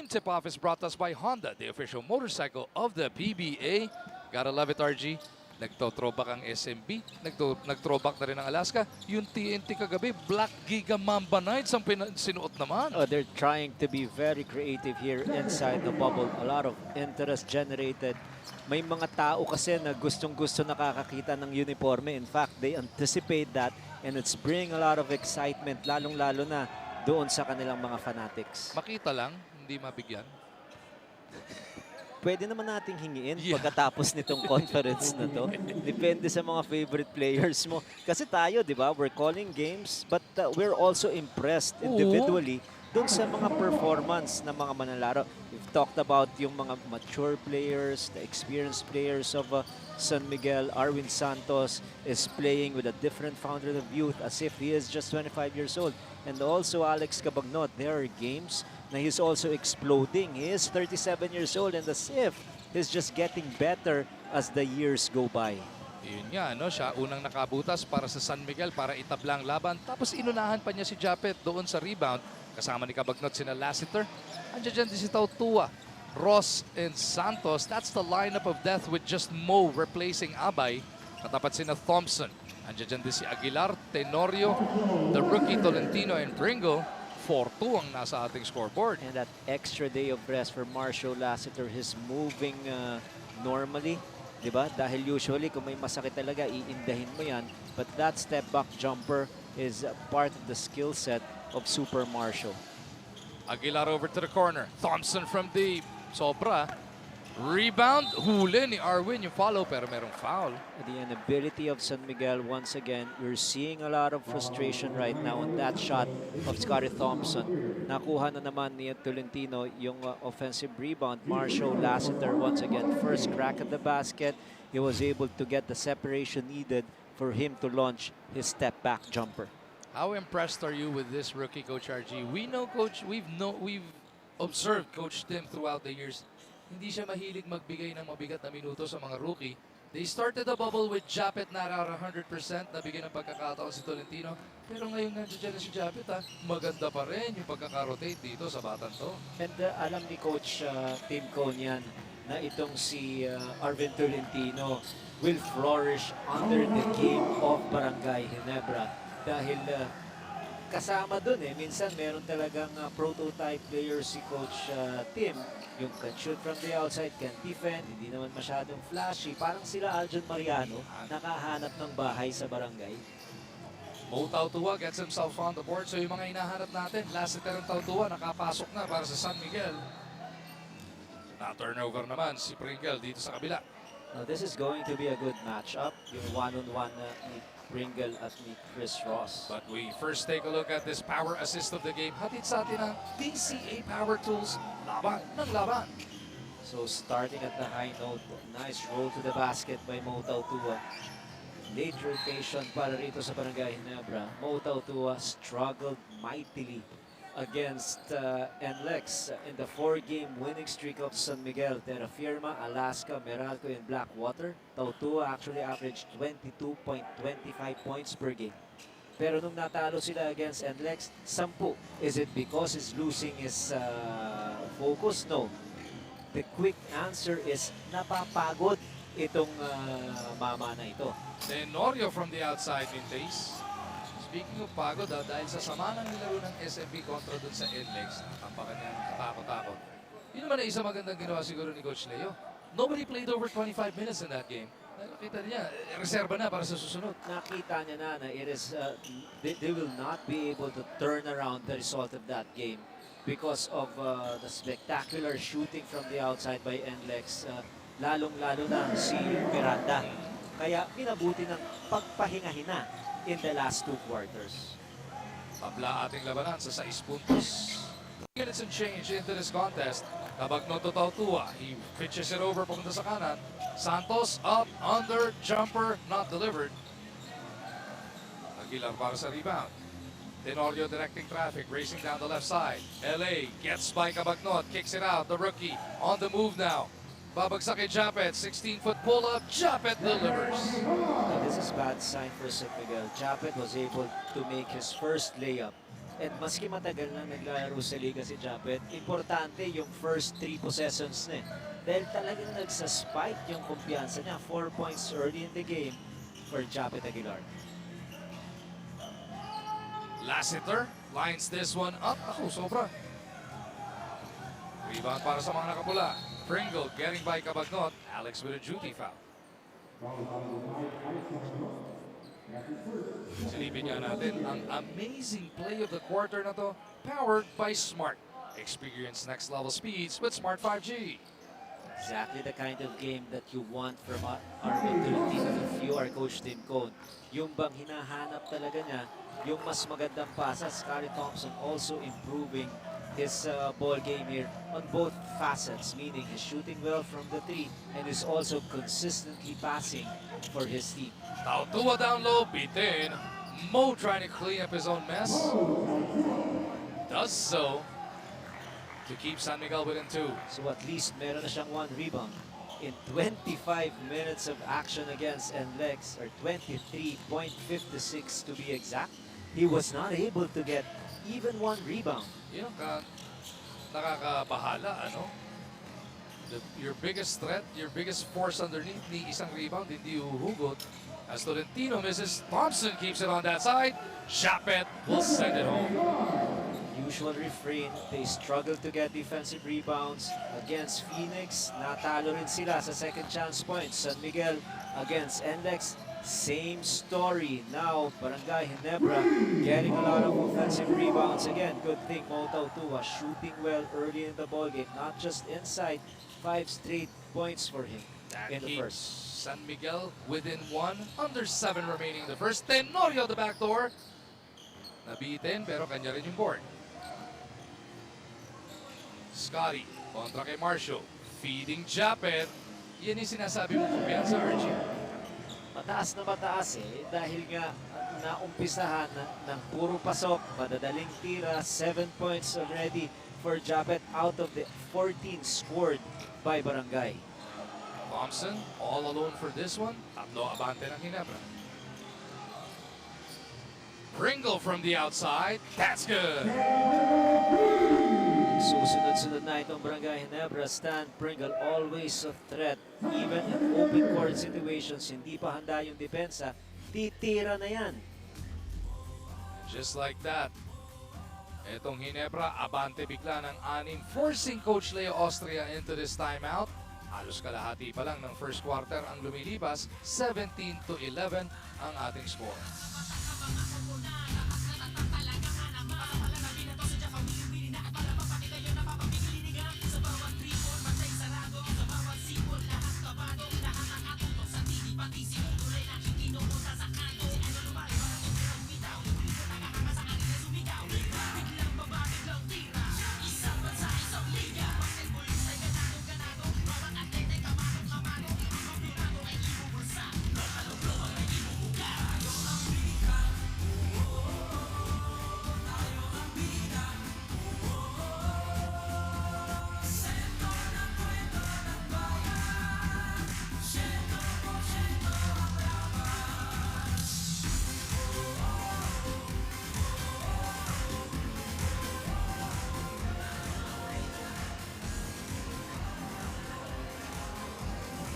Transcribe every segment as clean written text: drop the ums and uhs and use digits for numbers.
Game tip-off is brought to us by Honda, the official motorcycle of the PBA. Gotta love it, RG. Nagto-throwback ang SMB, nag-throwback na rin ang Alaska. Yung TNT kagabi, Black Giga Mamba Knights ang sinuot naman. Oh, they're trying to be very creative here inside the bubble. A lot of interest generated. May mga tao kasi na gustong-gusto nakakakita ng uniforme. In fact, they anticipate that and it's bringing a lot of excitement, lalong-lalo na doon sa kanilang mga fanatics. Makita lang, hindi mabigyan. Pwede naman nating hingiin pagkatapos nitong conference na to. Depende sa mga favorite players mo. Kasi tayo, di ba, we're calling games but we're also impressed individually dun sa mga performance ng mga manlalaro. We've talked about yung mga mature players, the experienced players of San Miguel. Arwin Santos is playing with a different fountain of youth as if he is just 25 years old. And also Alex Cabagnot, there are games na he's also exploding. He is 37 years old and as if he's just getting better as the years go by. Yun nga, no? Siya unang nakabutas para sa San Miguel para itabla ang laban. Tapos inunahan pa niya si Japet doon sa rebound. Kasama ni Cabagnot sina Lassiter. Andiyan din si Tautua, Ross, and Santos. That's the lineup of death with just Mo replacing Abay. Katapat sina Thompson. Andiyan din si Aguilar, Tenorio, the rookie Tolentino, and Pringle. 4-2 ang nasa ating scoreboard. And that extra day of rest for Marshall Lassiter, he's moving normally. Diba? Dahil usually kung may masakit talaga, iindahin mo yan. But that step back jumper is part of the skill set of Super Marshall. Aguilar over to the corner. Thompson from deep. Sobra. Rebound. Huli ni Arwin yung follow pero merong foul. The inability of San Miguel once again. We're seeing a lot of frustration right now on that shot of Scottie Thompson. Nakuha na naman ni Tolentino yung offensive rebound. Marshall Lassiter once again. First crack at the basket. He was able to get the separation needed for him to launch his step back jumper. How impressed are you with this rookie, Coach RG? We know, Coach, we've observed Coach Tim throughout the years. Hindi siya mahilig magbigay ng mabigat na minuto sa mga rookie. They started the bubble with Japet na 100%, nabigyan ng pagkakataon si Tolentino. Pero ngayon nandiyan na si Japet, maganda pa rin yung pagkakarotate dito sa batang to. And alam ni Coach Tim Conyan na itong si Arvin Tolentino will flourish under the game of Barangay Ginebra. Dahil kasama dun minsan meron talagang prototype player si Coach Tim. Yung can shoot from the outside, can defend, hindi naman masyadong flashy. Parang sila Aljon Mariano, nakahanap ng bahay sa barangay. Mo Tautua gets himself on the board. So yung mga hinahanap natin, Lassiter and Tautua nakapasok na para sa San Miguel. Na-turnover naman si Pringle dito sa kabila. Now, this is going to be a good matchup. Yung one-on-one ni Pringle at ni Chris Ross. But we first take a look at this power assist of the game. Hatid sa atin ang DCA Power Tools. Laban ng laban. So starting at the high note, nice roll to the basket by Mo Tautua. Late rotation para rito sa Barangay Ginebra. Mo Tautua struggled mightily against NLEX in the 4-game winning streak of San Miguel. Terra Firma, Alaska, Meralco, and Blackwater. Tautua actually averaged 22.25 points per game. Pero nung natalo sila against NLEX, 10. Is it because he's losing his focus? No. The quick answer is napapagod itong mama na ito. Tenorio from the outside in base. Speaking of pagod, dahil sa sama ng nilaro ng SMB kontra dun sa NLEX, tampakan niya katakot-takot. Yun naman ay isang magandang ginawa siguro ni Coach Leo. Nobody played over 25 minutes in that game. Nakita niya, reserva na para sa susunod. Nakita niya na it is, they will not be able to turn around the result of that game because of the spectacular shooting from the outside by NLEX, lalong-lalo na si Miranda. Kaya pinabuti ng pagpahinga-hina in the last 2 quarters. Tabla ating labanan sa 6 puntos. Minutes and change into this contest. Cabagnot to Tautua. He pitches it over papunta sa kanan. Santos up, under, jumper, not delivered. Aguilar para sa rebound. Tenorio directing traffic, racing down the left side. LA gets by Cabagnot, kicks it out. The rookie on the move now. Babagsak kay Japet, 16-foot pull-up. Japet delivers. Now, this is bad sign for San Miguel. Japet was able to make his first layup And maski matagal na naglalaro sa liga si Japet, importante yung first 3 possessions na eh. Dahil talagang nagsaspike yung kumpiyansa niya. 4 points early in the game for Japet Aguilar. Lassiter lines this one up. Ako, sobra. Rebound para sa mga nakapula. Pringle getting by Cabagnot. Alex with a duty foul. Silipin nga natin ang amazing play of the quarter na to, powered by Smart. Experience next level speeds with Smart 5G. Exactly the kind of game that you want from Arvin Tolentino if you are Coach Tim Cone. Yung bang hinahanap talaga niya, yung mas magandang pasas. Scottie Thompson also improving his ball game here on both facets, meaning he's shooting well from the 3 and is also consistently passing for his team. Tautua down low, beaten. Mo trying to clean up his own mess. Does so to keep San Miguel within 2. So at least meron na siyang 1 rebound in 25 minutes of action against NLEX, or 23.56 to be exact. He was not able to get even 1 rebound. Yun ang nakakabahala, ano? Your biggest threat, your biggest force underneath, ni isang rebound, hindi uhugot. As Tolentino misses, Thompson keeps it on that side. Japet will send it home. Usual refrain, they struggle to get defensive rebounds against Phoenix. Natalo rin sila sa second chance points. San Miguel against NLEX, same story. Now, Barangay Ginebra getting a lot of offensive rebounds. Again, good thing Mo Tautua shooting well early in the ballgame, not just inside. 5 straight points for him That in the keeps first. San Miguel within 1, under 7 remaining in the first. Tenorio the backdoor. Nabitin pero kanya rin yung board. Scotty kontra kay Marshall. Feeding Japet. Yan yung sinasabi mong kumpiyansa, Archie. Mataas eh, dahil nga naumpisahan ng puro pasok, madadaling tira, 7 points already for Japet out of the 14 scored by Barangay. Thompson all alone for this one. Tatlo abante ng Ginebra. Pringle from the outside. That's good. Susunod-sunod na itong Barangay Ginebra. Stan Pringle always a threat. Even in open court situations, hindi pa handa yung depensa, titira na yan. Just like that. Etong Ginebra, abante bigla ng 6, forcing Coach Leo Austria into this timeout. Halos kalahati pa lang ng first quarter ang lumilipas, 17-11 ang ating score.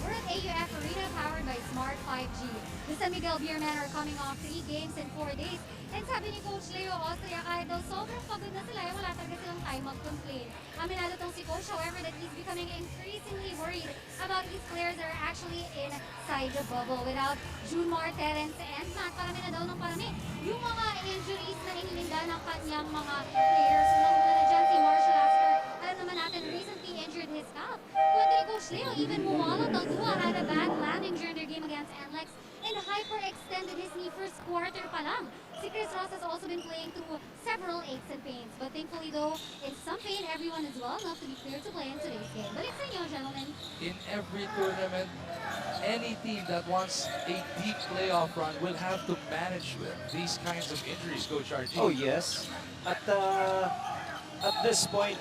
We're at AUF Arena powered by Smart 5G. The San Miguel Beermen are coming off 3 games in 4 days. And sabi ni Coach Leo Austria, kahit daw sobrang pagod na sila, wala talaga silang time mag-complain. Aminado tong si Coach, however, that he's becoming increasingly worried about these players that are actually inside the bubble. Without Junmar, Terence, and Matt, parami na daw ng parami. Yung mga injuries na inilinda ng kanyang mga players, nanguna na dyan si Marshall Lasker, alam naman natin, recently injured his calf. Kwento ni Coach Leo, even Mualo Taldua had a bad landing during their game against NLEX and hyperextended his knee first quarter pa lang. Si Chris Ross has also been playing through several aches and pains. But thankfully though, in some pain, everyone is well enough to be cleared to play in today's game. Balik sa inyo, gentlemen. In every tournament, any team that wants a deep playoff run will have to manage with these kinds of injuries, Coach RG. Oh yes. At this point,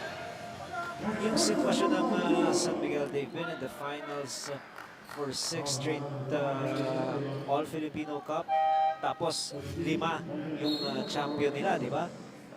yung sitwasyon ng San Miguel, they've been in the finals for 6 straight All-Filipino Cup. Tapos 5 yung champion nila, di ba?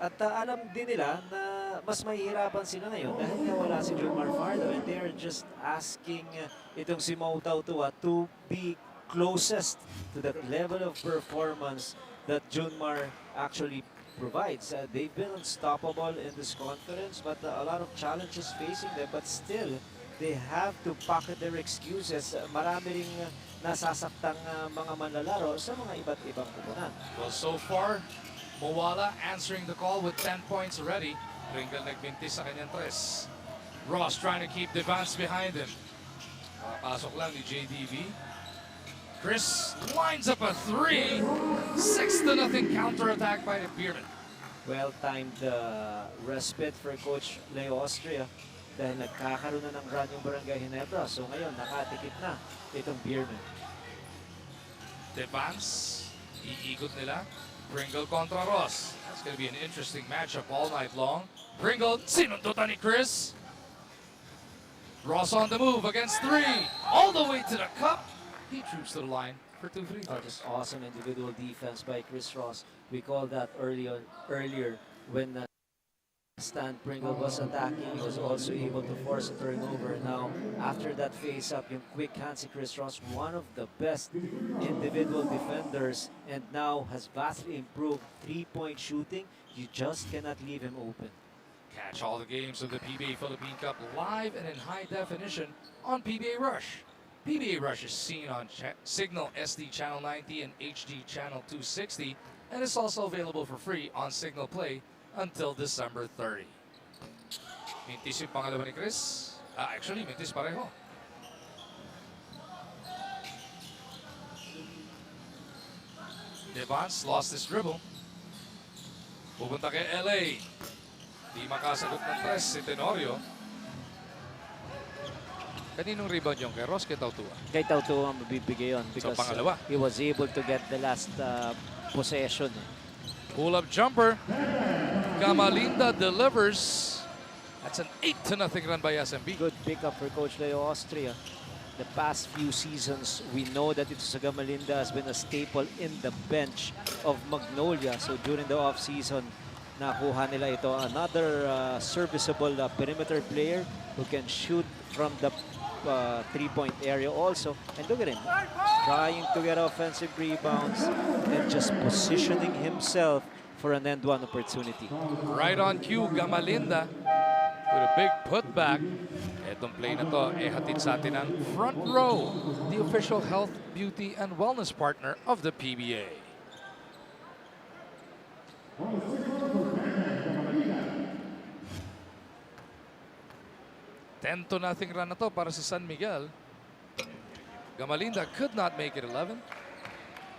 At alam din nila na mas mahihirapan sila ngayon dahil nga wala si Jomar Fardo and they are just asking itong si Mautaw Tua to be closest to that level of performance that Junmar actually provides. They've been unstoppable in this conference, but a lot of challenges facing them. But still, they have to pocket their excuses. Marami ring nasasaktang mga manlalaro sa mga iba't ibang kupunan. Well, so far, Mawala answering the call with 10 points already. Pringle nagbintis sa kanyang tres. Ross trying to keep Devance behind him. Pasok lang ni JDV. Chris lines up a 3. 6-0 counterattack by Beermen. Well-timed respite for Coach Leo Austria dahil nagkakaroon na ng run yung Barangay Ginebra. So ngayon, nakatikit na itong Beermen. Devance, iikot nila. Pringle kontra Ross. That's going to be an interesting matchup all night long. Pringle, sinundutan ni Chris. Ross on the move against 3. All the way to the cup. He troops to the line for 2 free throws. Just awesome individual defense by Chris Ross. We called that earlier when Stan Pringle was attacking. He was also able to force a turnover. Now, after that face-up, yung quick hands si Chris Ross, one of the best individual defenders, and now has vastly improved three-point shooting. You just cannot leave him open. Catch all the games of the PBA Philippine Cup live and in high definition on PBA Rush. PBA Rush is seen on Signal SD Channel 90 and HD Channel 260, and is also available for free on Signal Play until December 30. Mintis yung pangalawa ni Chris. Actually, mintis pareho. Devance lost his dribble. Pupunta kay LA. Di makasagot ng press si Tenorio. Kaninong rebound yung kay Ross, kay Tautua? Kay Tautua ang mabibigay yun because pangalawa. he was able to get the last possession. Pull-up jumper. Gamalinda delivers. That's an 8-0 run by SMB. Good pickup for Coach Leo Austria. The past few seasons, we know that ito sa Gamalinda has been a staple in the bench of Magnolia. So during the off-season, nakuha nila ito. Another serviceable perimeter player who can shoot from the three-point area also. And look at him, trying to get offensive rebounds and just positioning himself for an end-one opportunity. Right on cue, Gamalinda with a big putback. Etong play na to, hatid sa atin ang Front Row, the official health, beauty, and wellness partner of the PBA. 10-0 run na to para sa San Miguel. Gamalinda could not make it 11.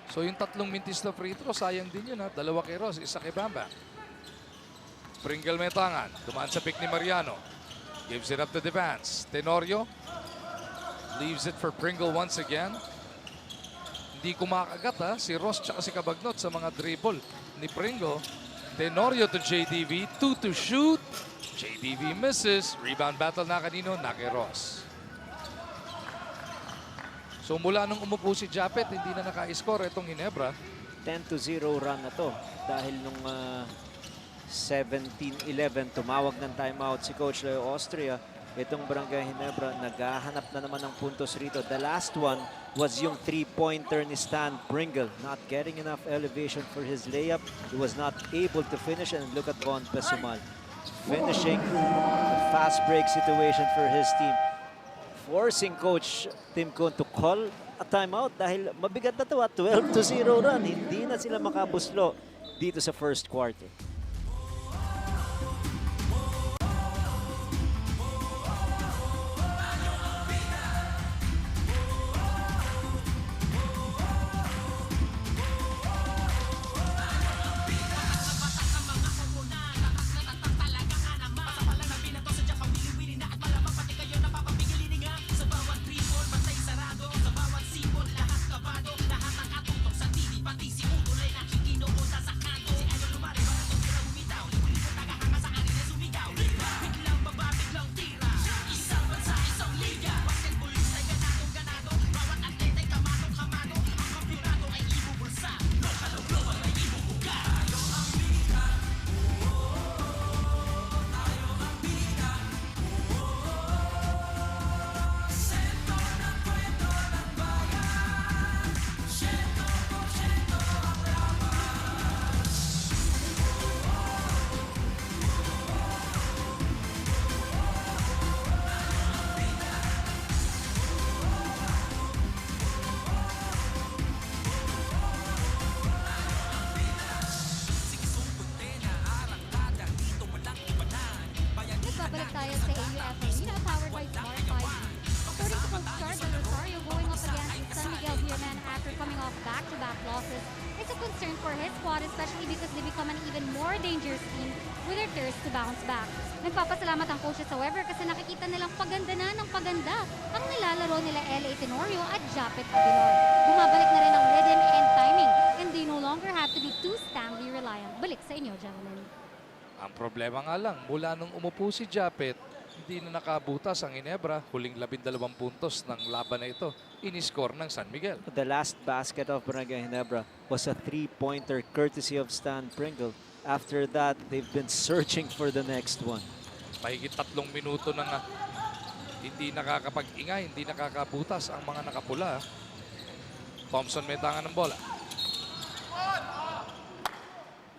So yung tatlong mintis na free throw, sayang din yun ha. Dalawa kay Ross, isa kay Bamba. Pringle may tangan. Dumaan sa pick ni Mariano. Gives it up to Devance. Tenorio leaves it for Pringle once again. Hindi kumakagat ha, si Ross tsaka si Cabagnot sa mga dribble ni Pringle. Tenorio to JDV, 2 to shoot. JDV misses. Rebound battle na kanino, na kay Ross. So mula nung umupo si Japet, hindi na naka-score itong Ginebra. 10-0 run na to dahil nung 17-11 tumawag ng timeout si Coach Leo Austria. Itong Barangay Ginebra naghahanap na naman ng puntos rito. The last one was yung three-pointer ni Stan Pringle. Not getting enough elevation for his layup. He was not able to finish, and look at Von Pesumal finishing a fast break situation for his team. Forcing Coach Tim Cone to call a timeout dahil mabigat na ito at 12-0 run. Hindi na sila makabuslo dito sa first quarter. concern for his squad, especially because they become an even more dangerous team with their thirst to bounce back. Nagpapasalamat ang coaches, however, kasi nakikita nilang paganda na ng paganda ang nilalaro nila L.A. Tenorio at Japet Aguilar. Bumabalik na rin ang rhythm and timing, and they no longer have to be too Stanley reliant. Balik sa inyo, gentlemen. Ang problema nga lang, mula nung umupo si Japet, hindi na nakabutas ang Ginebra. Huling 12 puntos ng laban na ito, iniscore ng San Miguel. The last basket of Barangay Ginebra was a three-pointer courtesy of Stan Pringle. After that, they've been searching for the next one. Mahigit 3 minuto na nga hindi nakakapag-ingay, hindi nakakabutas ang mga nakapula. Thompson may tangan ng bola.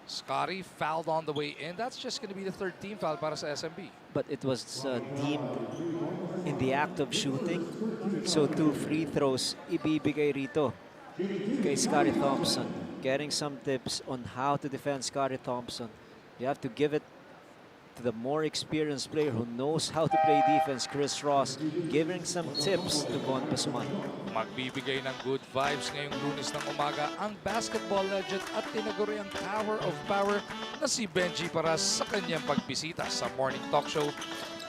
Scotty fouled on the way in. That's just going to be the third team foul para sa SMB. But it was deemed in the act of shooting. So 2 free throws ibibigay rito kay Scotty Thompson. Getting some tips on how to defend Scotty Thompson. You have to give it to the more experienced player who knows how to play defense, Chris Ross, giving some tips to Von Pasman. Magbibigay ng good vibes ngayong Lunes ng umaga ang basketball legend at tinaguriang Tower of Power na si Benji Paras sa kanyang pagbisita sa morning talk show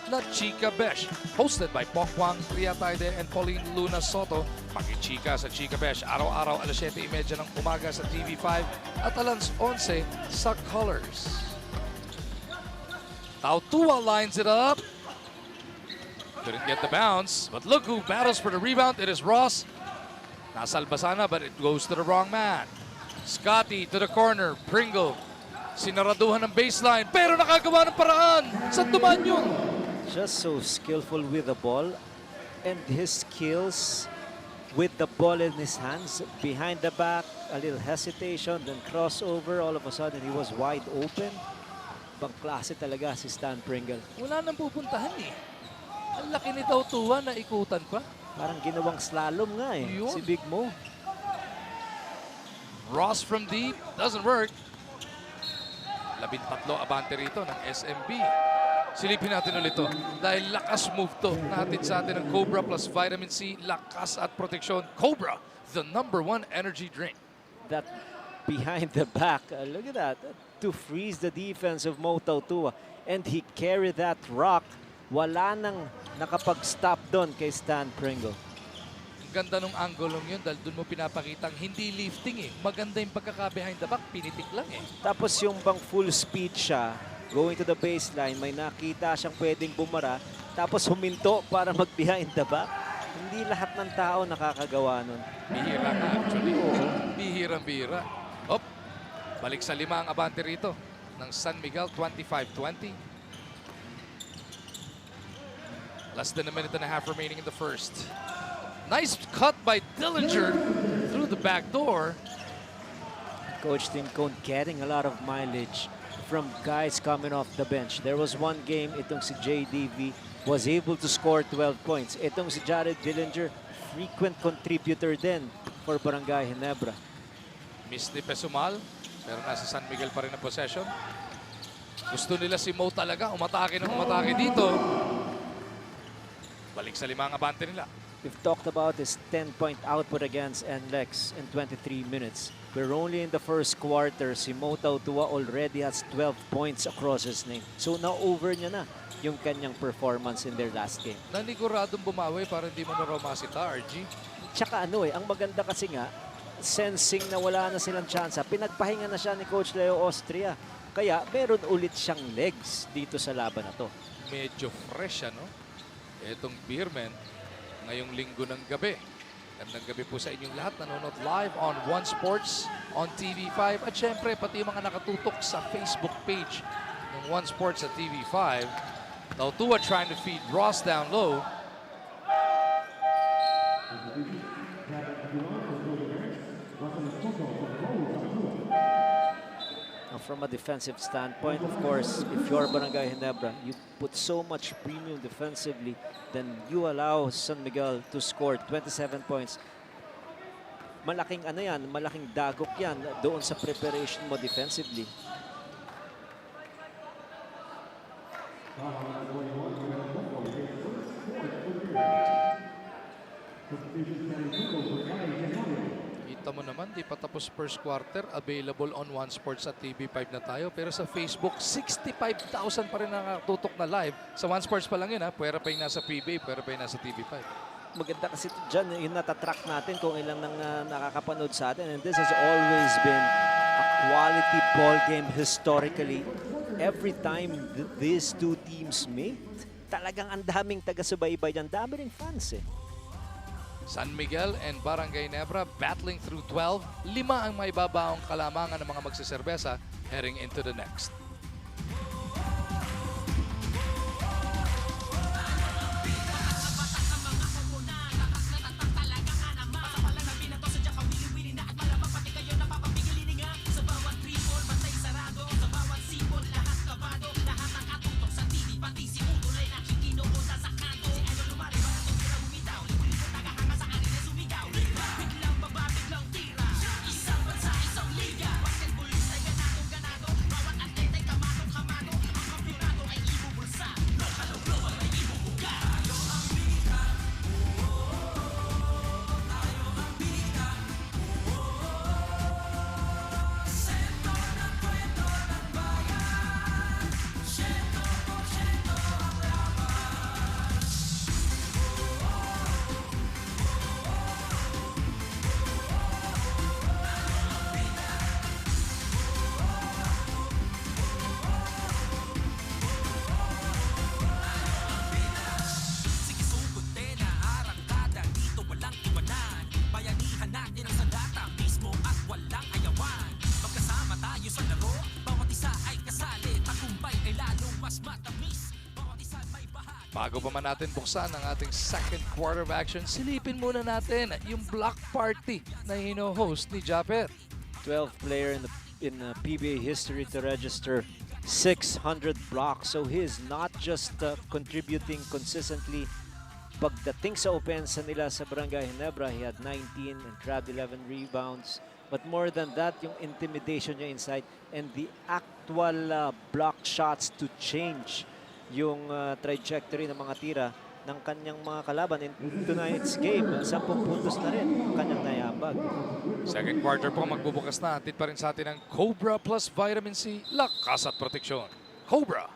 na Chika Besh, hosted by Pok Wang, Ria Taide, and Pauline Luna Soto. Makichika sa Chika Besh araw-araw alas 7:30 ng umaga sa TV5 at alas 11 sa Colors. Tautua lines it up. Couldn't get the bounce, but look who battles for the rebound. It is Ross. Nasalbasana, but it goes to the wrong man. Scotty to the corner. Pringle. Sinaraduhan ng baseline, pero nakagawa ng paraan. Saan dumaan yun? Just so skillful with the ball, and his skills with the ball in his hands, behind the back, a little hesitation, then crossover. All of a sudden, he was wide open. Pangklase talaga si Stan Pringle. Wala nang pupuntahan eh. Ang laki ni Tautua na ikutan pa. Parang ginawang slalom nga eh, Yun. si Big Mo. Ross from deep, doesn't work. 13 abante rito ng SMB. Silipin natin ulit ito dahil lakas move to natin sa atin ng Cobra plus vitamin C, lakas at proteksyon. Cobra, the #1 energy drink. That behind the back, look at that, to freeze the defense of Mo Tautua. And he carried that rock. Wala nang nakapag-stop doon kay Stan Pringle. Ang ganda nung angle yun dahil doon mo pinapakitang hindi lifting eh. Maganda yung pagkaka-behind the back, pinitik lang eh. Tapos yung bang full speed siya, going to the baseline, may nakita siyang pwedeng bumara, tapos huminto para mag-behind the back. Hindi lahat ng tao nakakagawa nun. Bihira nga actually. Bihirang-bihira. Hop, balik sa 5 ang abante rito ng San Miguel, 25-20. Less than a minute and a half remaining in the first. Nice cut by Dillinger through the back door. Coach Tim Cone getting a lot of mileage from guys coming off the bench. There was one game, itong si JDV was able to score 12 points. Itong si Jared Dillinger, frequent contributor din for Barangay Ginebra. Miss ni Pesumal, pero nasa San Miguel pa rin ang possession. Gusto nila si Mo talaga, umatake ng umatake dito. Balik sa 5 ang abante nila. We've talked about his 10-point output against NLEX in 23 minutes. We're only in the first quarter. Si Mo Tautua already has 12 points across his name. So na-over niya na yung kanyang performance in their last game. Naniguradong bumawi para hindi mo na raw masita, RG. Tsaka ano ang maganda kasi nga, sensing na wala na silang tsansa, pinagpahinga na siya ni Coach Leo Austria. Kaya meron ulit siyang legs dito sa laban na to. Medyo fresh ano? Itong Beermen ngayong linggo ng gabi. Gandang gabi po sa inyong lahat. Nanonood live on One Sports, on TV5. At syempre, pati yung mga nakatutok sa Facebook page ng One Sports at TV5. Tautua trying to feed Ross down low. From a defensive standpoint, of course, if you're Barangay Ginebra, you put so much premium defensively, then you allow San Miguel to score 27 points. Malaking ano yan, malaking dagok yan doon sa preparation mo defensively. Kita mo naman, di pa tapos first quarter. Available on One Sports at TV5 na tayo. Pero sa Facebook, 65,000 pa rin nakatutok na live. Sa One Sports pa lang yun ha. Pwera pa yung nasa PBA, pwera pa yung nasa TV5. Maganda kasi dyan, yung natatrack natin kung ilang nang nakakapanood sa atin. And this has always been a quality ball game historically. Every time these two teams meet, talagang ang daming taga-subaybay dyan. Dami ring fans eh. San Miguel and Barangay Ginebra battling through 12. 5 ang may babaong kalamangan ng mga magsiserbesa heading into the next. Bago pa man natin buksan ang ating second quarter of action, silipin muna natin yung block party na hino-host ni Japet. 12th player in the PBA history to register 600 blocks. So he is not just contributing consistently. Pagdating sa opensa nila sa Barangay Ginebra, he had 19 and grabbed 11 rebounds. But more than that, yung intimidation niya inside and the actual block shots to change yung trajectory ng mga tira ng kanyang mga kalaban. In tonight's game, 10 puntos na rin ang kanyang nayabag. Second quarter po magbubukas na. Atid pa rin sa atin ang Cobra plus Vitamin C, lakas at proteksyon. Cobra,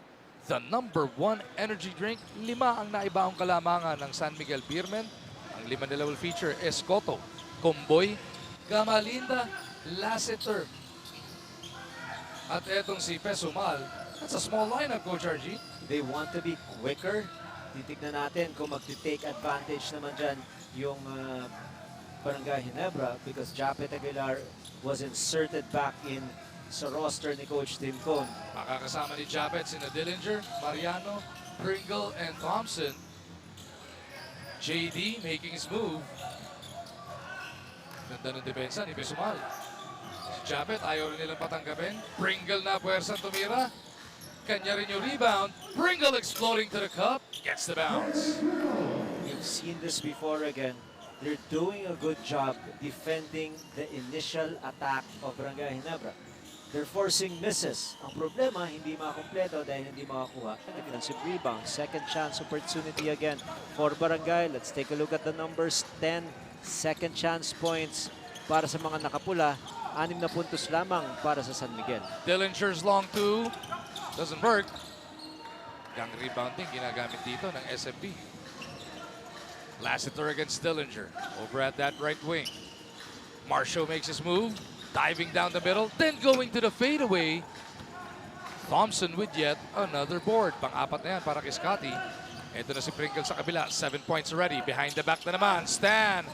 the #1 energy drink. 5 ang naibaong kalamangan ng San Miguel Beermen. Ang 5 nila will feature Escoto, Comboy, Gamalinda, Lassiter. At etong si Pesumal. That's a small lineup, Coach RG. They want to be quicker. Titignan natin kung mag-take advantage naman dyan yung Barangay Ginebra because Japet Aguilar was inserted back in sa roster ni Coach Tim Cone. Makakasama ni Japet sina Dillinger, Mariano, Pringle, and Thompson. JD making his move. Ganda ng depensa ni Pesumal. Si Japet ayaw rin nilang patanggapin. Pringle na puwersang tumira. Kanya rin yung rebound. Pringle exploding to the cup. Gets the bounce. You've seen this before again. They're doing a good job defending the initial attack of Barangay Ginebra. They're forcing misses. Ang problema, hindi makakompleto dahil hindi makakuha. Defensive rebound. Second chance opportunity again for Barangay. Let's take a look at the numbers. 10 second chance points para sa mga nakapula. 6 na puntos lamang para sa San Miguel. Dillinger's long two. Doesn't work. Gang rebounding ginagamit dito ng SMB. Lassiter against Dillinger. Over at that right wing. Marshall makes his move. Diving down the middle. Then going to the fadeaway. Thompson with yet another board. Pang-apat na yan para kay Scotty. Ito na si Pringle sa kabila. 7 points already. Behind the back na naman. Stan.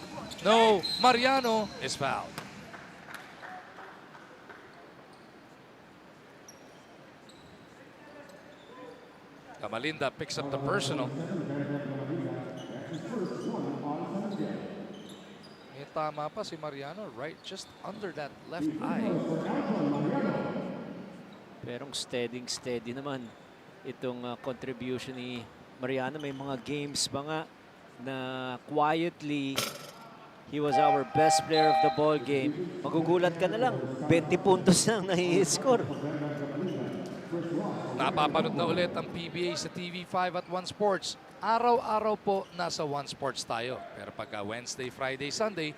No. Mariano is fouled. Gamalinda picks up the personal. May tama pa si Mariano, right just under that left eye. Pero steady naman itong contribution ni Mariano. May mga games ba nga na quietly he was our best player of the ball game. Magugulat ka na lang, 20 puntos lang nai-score. Napapanood na ulit ang PBA sa TV5 at One Sports. Araw-araw po nasa One Sports tayo. Pero pagka Wednesday, Friday, Sunday,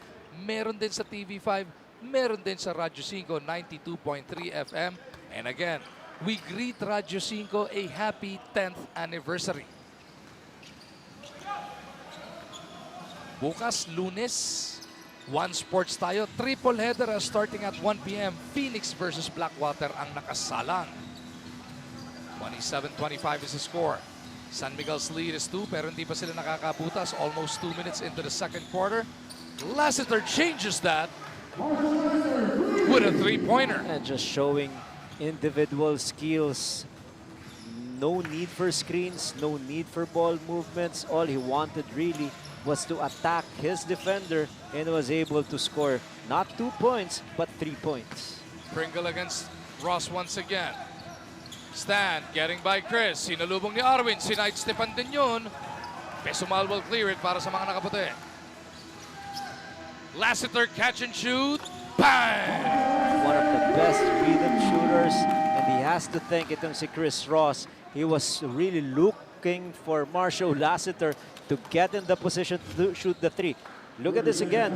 meron din sa TV5, meron din sa Radyo 5 92.3 FM. And again, we greet Radyo 5 a happy 10th anniversary. Bukas, Lunes, One Sports tayo. Triple header starting at 1 p.m. Phoenix versus Blackwater ang nakasalang. 27-25 is the score. San Miguel's lead is 2 pero hindi pa sila nakakabutas. Almost 2 minutes into the second quarter. Lassiter changes that with a three-pointer. And just showing individual skills. No need for screens, no need for ball movements. All he wanted really was to attack his defender and was able to score not 2 points, but 3 points. Pringle against Ross once again. Stan getting by Chris. Sinalubong ni Arwin. Sinidestepan din yun. Pesumal will clear it para sa mga nakaputi. Lassiter catch and shoot. Bang! One of the best rhythm shooters, and he has to thank itong si Chris Ross. He was really looking for Marshall Lassiter to get in the position to shoot the three. Look at this again.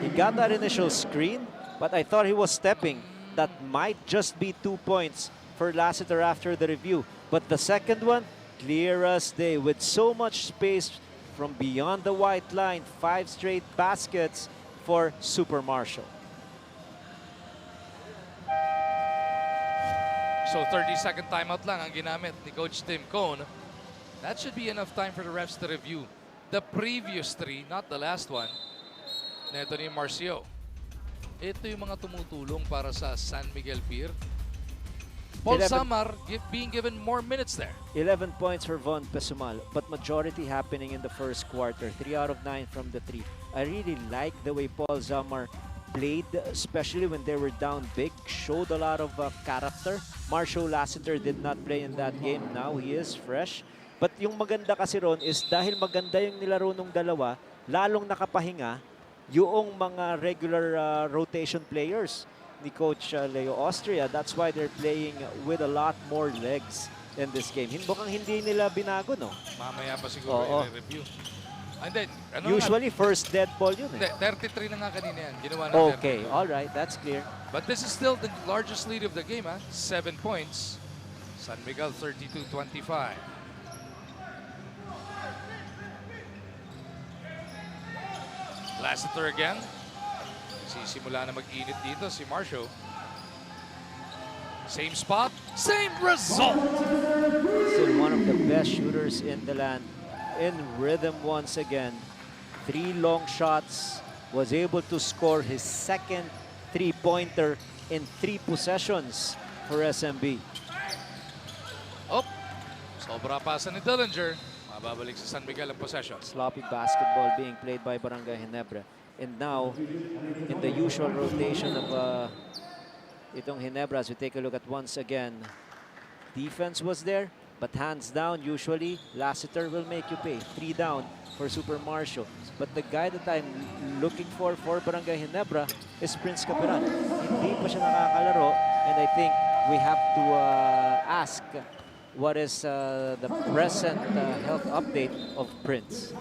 He got that initial screen, but I thought he was stepping. That might just be 2 points for Lassiter after the review. But the second one, clear as day with so much space from beyond the white line. 5 straight baskets for Super Marshall. So 30-second timeout lang ang ginamit ni Coach Tim Cone. That should be enough time for the refs to review the previous 3, not the last one, neto ni Marcio. Ito yung mga tumutulong para sa San Miguel Beer. Paul 11 Samar being given more minutes there. 11 points for Von Pesumal, but majority happening in the first quarter. 3 out of 9 from the 3. I really like the way Paul Zamar played, especially when they were down big. Showed a lot of character. Marshall Lassiter did not play in that game. Now he is fresh. But yung maganda kasi ron is dahil maganda yung nilaro nung dalawa, lalong nakapahinga yung mga regular rotation players ni Coach Leo Austria. That's why they're playing with a lot more legs in this game. Mukhang hindi nila binago, no? Mamaya pa siguro i-review. And then, usually first dead ball yun eh. 33 na nga kanina yan. Ginawa na Okay, all right, that's clear. But this is still the largest lead of the game, 7 points. San Miguel 32-25. Lassiter again. Sisimula na mag-init dito si Marshall. Same spot, same result. Still one of the best shooters in the land. In rhythm once again. 3 long shots. Was able to score his second 3-pointer in 3 possessions for SMB. Oh, sobra pasa ni Dillinger. Mababalik sa San Miguel ang possession. Sloppy basketball being played by Barangay Ginebra. And now, in the usual rotation of itong Ginebra, as we take a look at once again, defense was there, but hands down, usually, Lassiter will make you pay. 3 down for Super Marshall. But the guy that I'm looking for Barangay Ginebra is Prince Capiran. Hindi pa siya nakakalaro, and I think we have to ask what is the present health update of Prince.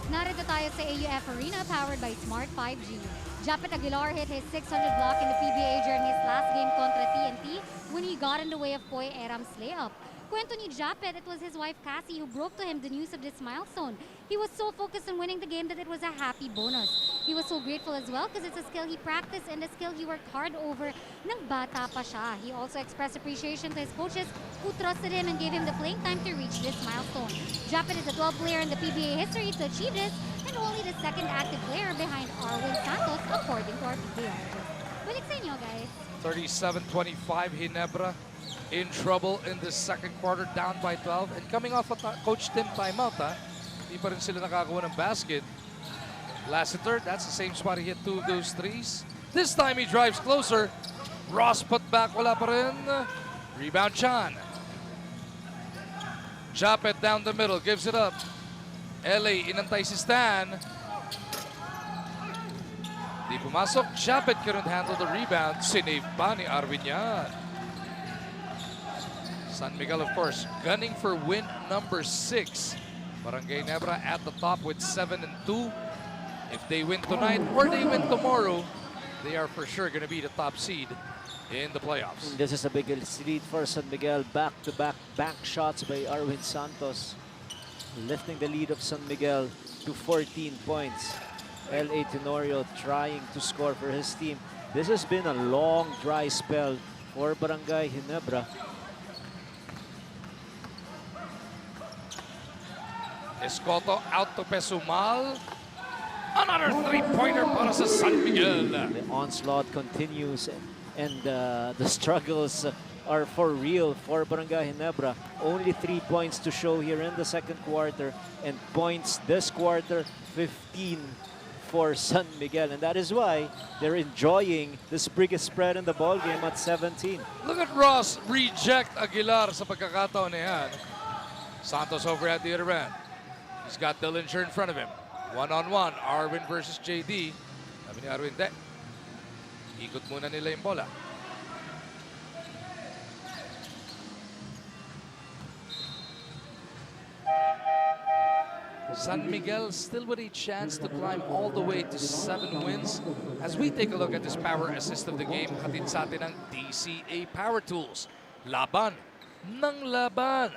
Narito tayo sa AUF Arena powered by Smart 5G. Japet Aguilar hit his 600 block in the PBA during his last game contra TNT when he got in the way of Poy Eram's layup. Kwento ni Japet, it was his wife Cassie who broke to him the news of this milestone. He was so focused on winning the game that it was a happy bonus. He was so grateful as well because it's a skill he practiced and a skill he worked hard over nang bata pa siya. He also expressed appreciation to his coaches who trusted him and gave him the playing time to reach this milestone. Japet is the 12th player in the PBA history to achieve this and only the second active player behind Arwin Santos according to our PBA artists. Balik sa inyo, guys. 37-25 Ginebra in trouble in the second quarter, down by 12. And coming off a Coach Tim timeout, hindi pa rin sila nakakuha ng basket. Lassiter, that's the same spot he hit 2 of those threes. This time he drives closer. Ross put back, wala pa rin. Rebound Chan. Japet down the middle, gives it up. LA inantay si Stan. Di pumasok. Japet couldn't handle the rebound. Sinave pa ni Arwin yan. San Miguel, of course, gunning for win number 6. Barangay Ginebra at the top with 7-2. If they win tonight or they win tomorrow, they are for sure going to be the top seed in the playoffs. This is a big lead for San Miguel. Back-to-back bank shots by Arwin Santos, lifting the lead of San Miguel to 14 points. L.A. Tenorio trying to score for his team. This has been a long, dry spell for Barangay Ginebra. Escoto out to Pesumal. Another three-pointer para sa San Miguel. The onslaught continues and the struggles are for real for Barangay Ginebra. Only 3 points to show here in the second quarter, and points this quarter 15 for San Miguel, and that is why they're enjoying this biggest spread in the ball game at 17. Look at Ross reject Aguilar sa pagkakataon na yan. Santos over at the other end. He's got Dillinger in front of him. One-on-one, Arwin versus JD. Sabi ni Arwin, de. Ikot muna nila yung bola. San Miguel still with a chance to climb all the way to 7 wins. As we take a look at this power assist of the game, hatid sa atin ng DCA Power Tools. Laban ng laban.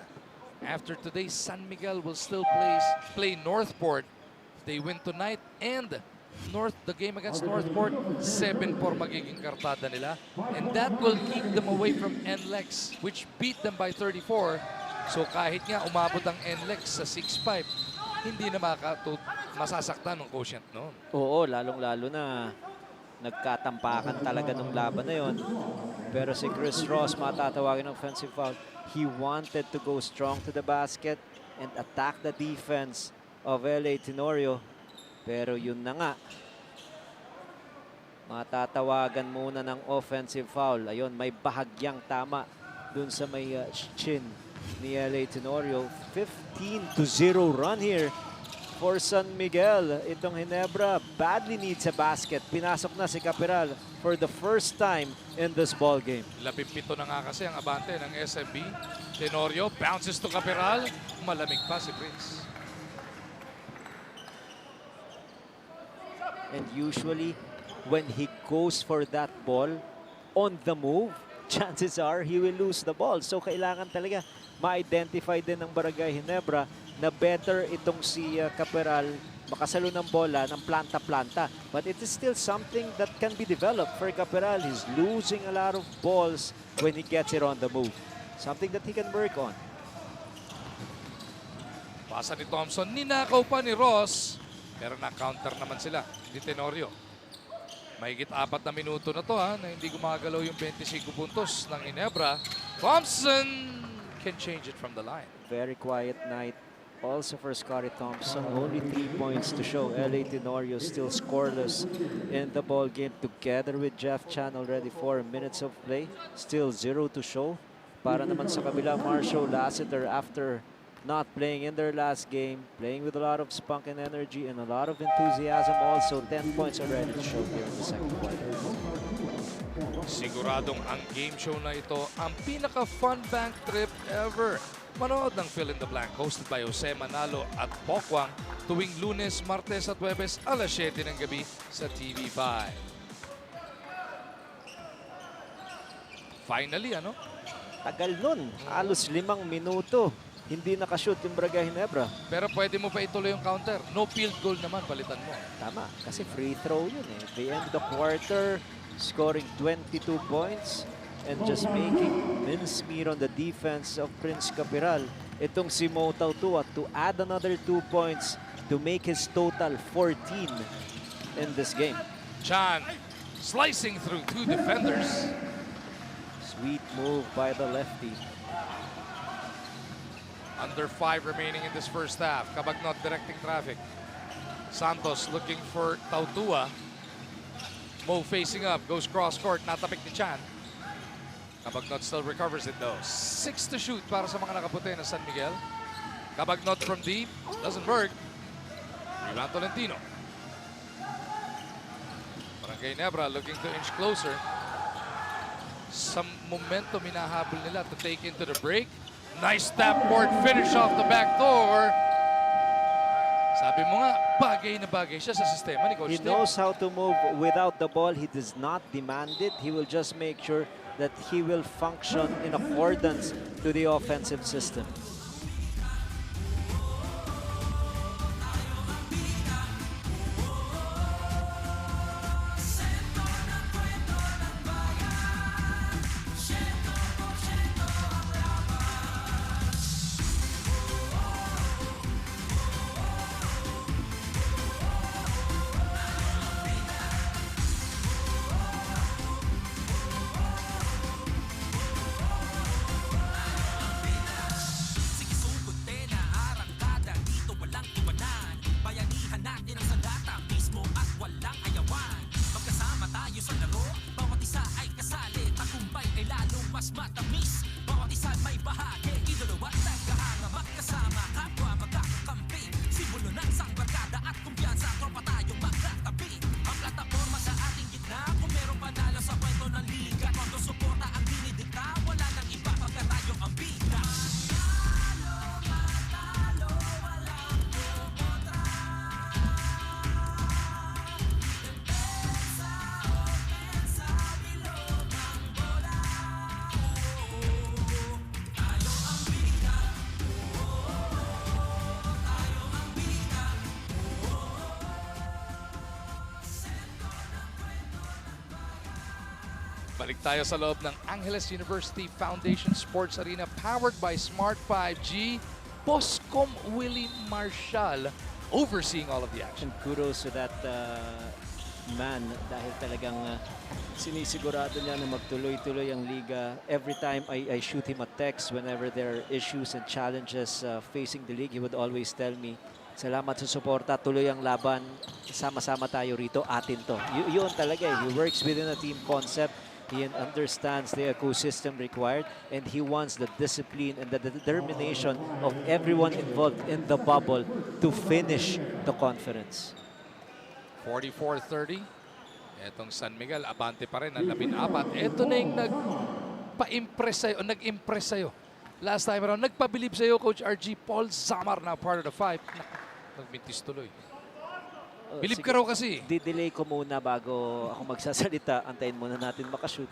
After today, San Miguel will still play Northport. If they win tonight and the game against Northport, 7-4 magiging kartada nila. And that will keep them away from NLEX, which beat them by 34. So kahit nga umabot ang NLEX sa 6-5, hindi na masasaktan ng quotient noon. Oo, lalong-lalo na nagkatampakan talaga nung laban na yon. Pero si Chris Ross, matatawagin ng offensive foul. He wanted to go strong to the basket and attack the defense of L.A. Tenorio. Pero yun na nga. Matatawagan muna ng offensive foul. Ayun, may bahagyang tama dun sa may chin ni L.A. Tenorio. 15-0 run here for San Miguel. Itong Ginebra badly needs a basket. Pinasok na si Capiral for the first time in this ball game. 17 na nga kasi ang abante ng SMB. Tenorio bounces to Capiral. Malamig pa si Prince. And usually, when he goes for that ball on the move, chances are he will lose the ball. So kailangan talaga ma-identify din ng Barangay Ginebra na better itong si Capiral makasalo ng bola ng planta-planta. But it is still something that can be developed for Capiral. He's losing a lot of balls when he gets it on the move. Something that he can work on. Pasa ni Thompson, ninakaw pa ni Ross. Pero na-counter naman sila ni Tenorio. Mahigit 4 na minuto na to na hindi gumagalaw yung 25 puntos ng Ginebra. Thompson can change it from the line. Very quiet night also for Scottie Thompson. Only 3 points to show. L.A. Tenorio still scoreless in the ball game together with Jeff Chan. Already 4 minutes of play. Still 0 to show. Para naman sa kabila, Marshall Lassiter, after not playing in their last game, playing with a lot of spunk and energy and a lot of enthusiasm also. 10 points already to show here in the second quarter. Siguradong ang game show na ito ang pinaka-fun bank trip ever. Manood ng Fill in the Blank hosted by Jose Manalo at Pokwang tuwing Lunes, Martes at Huwebes alas 7 ng gabi sa TV5. Finally, ano? Tagal nun. Halos 5 minuto. Hindi nakashoot yung Barangay Ginebra. Pero pwede mo pa ituloy yung counter. No field goal naman, palitan mo. Tama, kasi free throw yun eh. They end the quarter scoring 22 points and just making mincemeat on the defense of Prince Capiral. Itong si Mo Tautua to add another 2 points to make his total 14 in this game. Chan slicing through 2 defenders. Sweet move by the lefty. Under 5 remaining in this first half. Cabagnot directing traffic. Santos looking for Tautua. Mo facing up, goes cross court, natapik ni Chan. Cabagnot still recovers it though. 6 to shoot para sa mga nakaputi ng San Miguel. Cabagnot from deep, doesn't work. Rebound Tolentino. Barangay Ginebra looking to inch closer. Some momentum hinahabol nila to take into the break. Nice tap board finish off the back door. Sabi mo nga, bagay na bagay siya sa sistema ni Coach He Tim. knows how to move without the ball. He does not demand it. He will just make sure that he will function in accordance to the offensive system. Balik tayo sa loob ng Angeles University Foundation Sports Arena powered by Smart 5G. Poscom Willie Marshall overseeing all of the action. And kudos to that man dahil talagang sinisigurado niya na magtuloy-tuloy ang liga. Every time I shoot him a text whenever there are issues and challenges facing the league, he would always tell me, salamat sa suporta, tuloy ang laban, sama-sama tayo rito, atin to. Yun talaga eh. He works within a team concept. He understands the ecosystem required, and he wants the discipline and the determination of everyone involved in the bubble to finish the conference. 44-30. Etong San Miguel, abante pa rin ang 14. Ito na yung nag-impress sa'yo. Last time around, nagpabilib sa'yo, Coach RG. Paul Zamar na part of the 5. Nagmintis tuloy. Bilib ka raw kasi. Di-delay ko muna bago ako magsasalita. Antayin muna natin makashoot.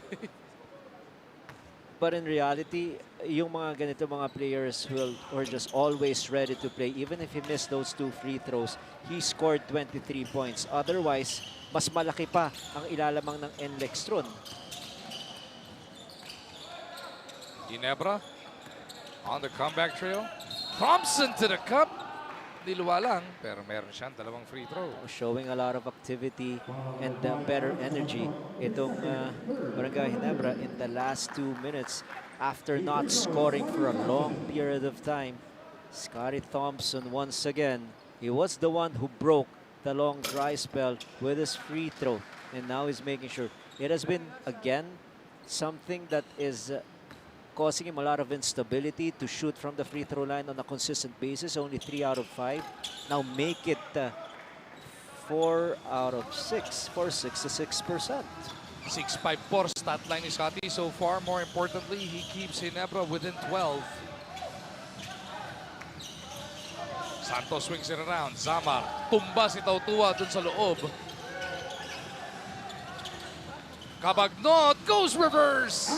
But in reality, yung mga ganito mga players who are just always ready to play. Even if he missed those 2 free throws, he scored 23 points. Otherwise, mas malaki pa ang ilalamang ng Enlextron. Ginebra on the comeback trail. Thompson to the cup. Diluwa lang, pero meron siyang 2 free throw. Showing a lot of activity and better energy. Itong Barangay Ginebra in the last 2 minutes after not scoring for a long period of time. Scotty Thompson once again. He was the one who broke the long dry spell with his free throw. And now he's making sure. It has been, again, something that is causing him a lot of instability to shoot from the free throw line on a consistent basis. Only 3 out of 5. Now make it 4 out of 6 for 66%. 6-5-4 stat line ni Scotty so far. More importantly, he keeps Ginebra within 12. Santos swings it around. Zamar. Tumba si Tautua dun sa loob. Cabagnot goes reverse.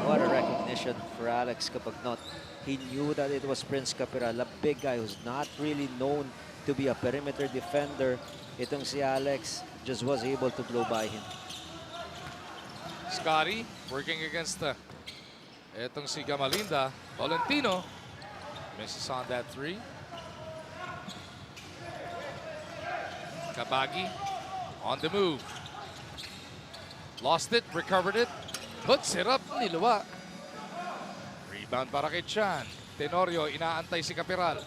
What a recognition for Alex Cabagnot. He knew that it was Prince Capiral, a big guy who's not really known to be a perimeter defender. Itong si Alex just was able to blow by him. Scotty working against etong si Gamalinda. Tolentino misses on that three. Kabagi on the move. Lost it, recovered it, puts it up, niluwa. Rebound para kay Chan. Tenorio, inaantay si Capiral.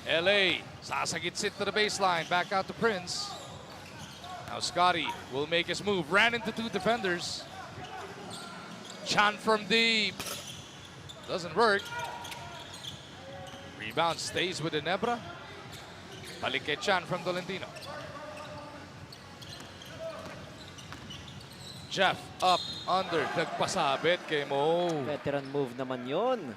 LA, sasagitsit to the baseline, back out to Prince. Now Scotty will make his move, ran into two defenders. Chan from deep. Doesn't work. Rebound stays with Ginebra. Balik kay Chan from Tolentino. Jeff up, under, nagpasabit kay Mo. Veteran move naman yon.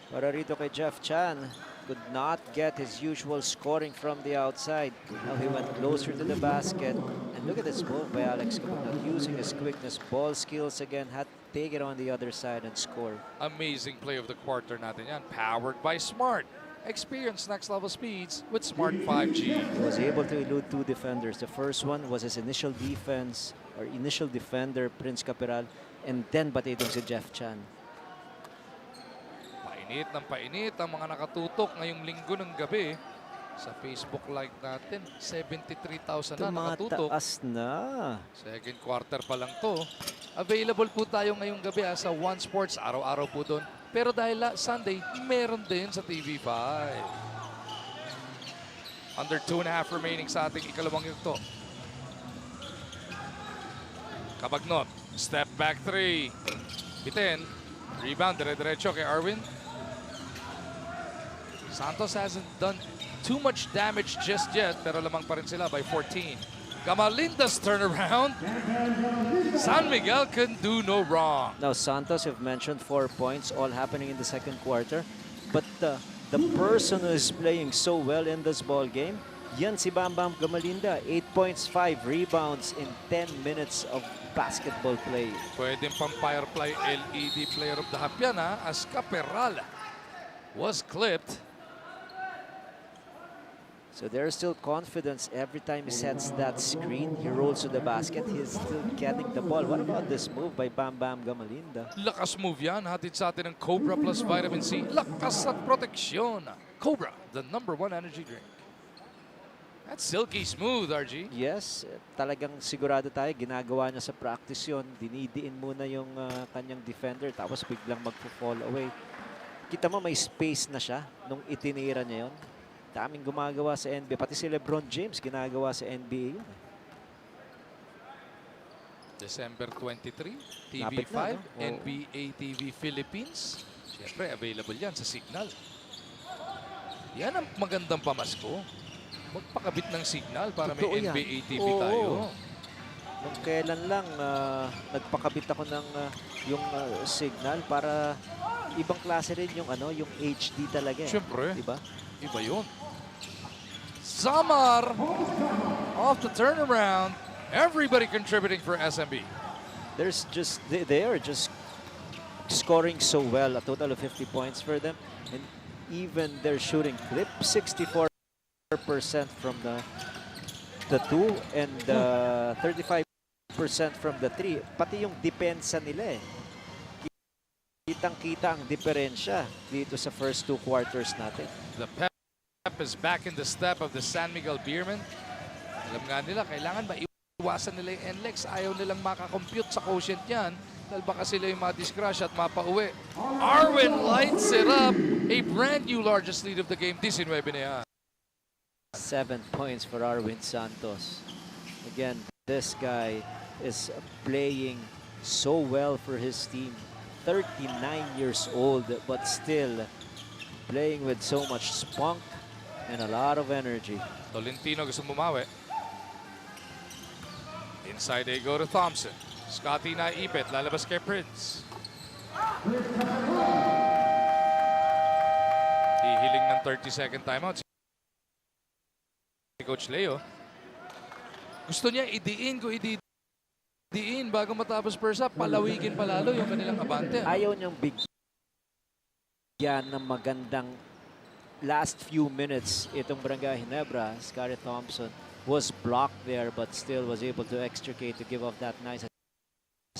Para rito kay Jeff Chan. Could not get his usual scoring from the outside. Now he went closer to the basket. And look at this move by Alex Cabagnot. Using his quickness, ball skills again. Had to take it on the other side and score. Amazing play of the quarter natin yan. Powered by Smart. Experience next level speeds with Smart 5G. He was able to elude two defenders. The first one was his initial defense or initial defender, Prince Capiral. And then batidong si Jeff Chan. Painit ng painit ang mga nakatutok ngayong linggo ng gabi. Sa Facebook Live natin, 73,000 na nakatutok. Tumataas na. Second quarter pa lang to. Available po tayo ngayong gabi sa One Sports. Araw-araw po doon. Pero dahil Sunday, meron din sa TV5. Under 2.5 remaining sa ating ikalawang yugto. Cabagnot, step back three. Bitin. Rebound, dire-diretso kay Arwin. Santos hasn't done too much damage just yet, pero lamang pa rin sila by 14. Gamalinda's turnaround. San Miguel can do no wrong. Now Santos have mentioned 4 points, all happening in the second quarter. But the person who is playing so well in this ball game, yan si Bam Bam Gamalinda. 8 points, 5 rebounds in 10 minutes of basketball play. Pwedeng pang Firefly LED Player of the Half yan as Caperal was clipped. So there's still confidence every time he sets that screen. He rolls to the basket. He's still getting the ball. What about this move by Bam Bam Gamalinda? Lakas move yan. Hatid sa atin ng Cobra plus Vitamin C. Lakas at proteksyon. Cobra, the #1 energy drink. That's silky smooth, RG. Yes, talagang sigurado tayo. Ginagawa niya sa practice yun. Dinidiin muna yung kanyang defender tapos biglang magpo-fall away. Kita mo may space na siya nung itinira niya yun. Daming gumagawa sa NBA. Pati si LeBron James ginagawa sa NBA yun. December 23, Lapit TV5, na, no? NBA TV Philippines. Siyempre, available yan sa Signal. Yan ang magandang pamasko. Magpakabit ng Signal para Totoo may yan. NBA TV Oo. tayo. Nung kailan lang nagpakabit ako ng yung signal para ibang klase rin yung yung HD talaga. Siyempre. Diba? Iba yun. Zamar off the turnaround. Everybody contributing for SMB. They are just scoring so well. A total of 50 points for them. And even their shooting clip, 64% from the 2 and 35% from the 3. Pati yung depensa nila Kitang-kita ang diferensya dito sa first 2 quarters natin. The pep is back in the step of the San Miguel Beermen. Alam nga nila, kailangan maiwasan nila yung NLEX. Ayaw nilang makakompute sa quotient yan. Dahil baka sila yung madiscrash at mapauwi. Arwin lights it up. A brand new largest lead of the game. 19 na yan. 7 points for Arwin Santos. Again, this guy is playing so well for his team. 39 years old, but still playing with so much spunk and a lot of energy. Tolentino gusto bumawi. Inside they go to Thompson. Scotty na ipit, lalabas kay Prince. Hihiling ng 30-second timeout si Coach Leo. Gusto niya idiin ko idiin bago matapos first half, palawigin palalo yung kanilang abante. Ayaw niyang bigyan ng magandang last few minutes itong Barangay Ginebra. Scarlett Thompson was blocked there but still was able to extricate to give off that nice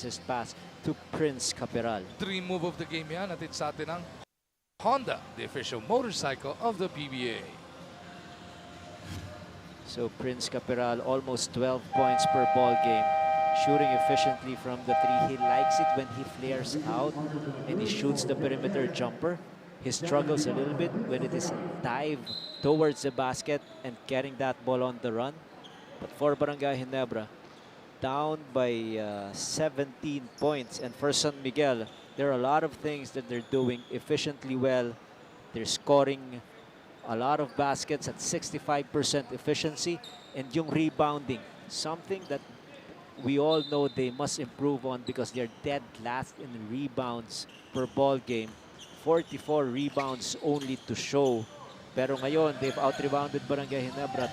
assist pass to Prince Caperal. Dream move of the game yan. Atid sa atin ang Honda, the official motorcycle of the PBA. So Prince Caperal almost 12 points per ball game. Shooting efficiently from the three. He likes it when he flares out and he shoots the perimeter jumper. He struggles a little bit when it is dive towards the basket and getting that ball on the run. But for Barangay Ginebra, down by 17 points. And for San Miguel, there are a lot of things that they're doing efficiently well. They're scoring a lot of baskets at 65% efficiency. And yung rebounding, something that we all know they must improve on because they're dead last in rebounds per ball game. 44 rebounds only to show. Pero ngayon, they've out-rebounded Barangay Ginebra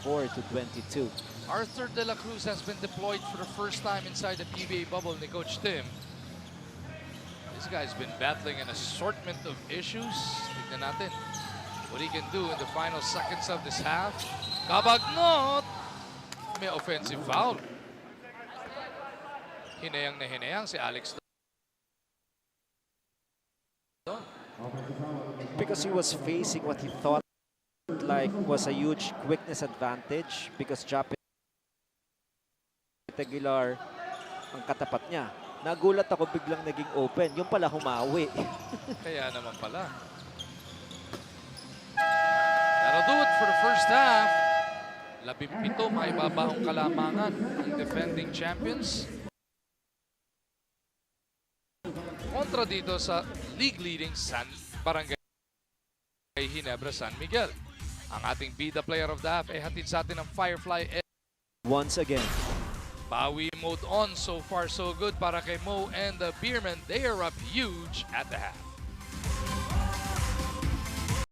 24-22. Arthur De La Cruz has been deployed for the first time inside the PBA bubble ni Coach Tim. This guy's been battling an assortment of issues. Tignan natin what he can do in the final seconds of this half. Kabagnot! May offensive foul. Hinayang na hinayang si Alex. Because he was facing what he thought like was a huge quickness advantage because Japet Aguilar ang katapat niya. Nagulat ako biglang naging open. Yung pala humawi. Kaya naman pala. That'll do it for the first half. 17 maibabaong kalamangan ang defending champions. Kontra dito sa league-leading Barangay Ginebra San Miguel. Ang ating bida player of the half ay hatid sa atin ng Firefly. Once again. Bawi mode on. So far so good para kay Mo and the Beermen. They are up huge at the half.